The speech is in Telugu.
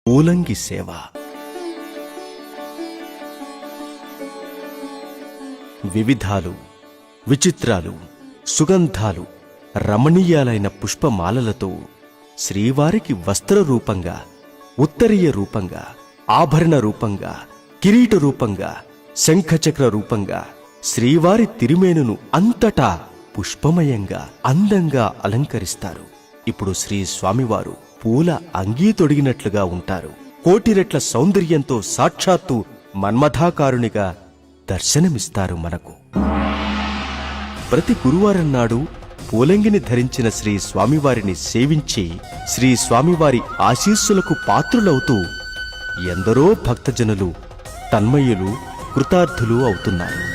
పూలంగి సేవ. వివిధాలు, విచిత్రాలు, సుగంధాలు, రమణీయాలైన పుష్పమాలలతో శ్రీవారికి వస్త్ర రూపంగా, ఉత్తరీయ రూపంగా, ఆభరణ రూపంగా, కిరీట రూపంగా, శంఖచక్ర రూపంగా శ్రీవారి తిరుమేనును అంతటా పుష్పమయంగా అందంగా అలంకరిస్తారు. ఇప్పుడు శ్రీ స్వామివారు పూల అంగీ తొడిగినట్లుగా ఉంటారు. కోటి రెట్ల సౌందర్యంతో సాక్షాత్తు మన్మథాకారునిగా దర్శనమిస్తారు మనకు. ప్రతి గురువారం నాడు పూలంగిని ధరించిన శ్రీ స్వామివారిని సేవించి శ్రీ స్వామివారి ఆశీస్సులకు పాత్రులవుతూ ఎందరో భక్తజనులు తన్మయులు, కృతార్థులు అవుతున్నారు.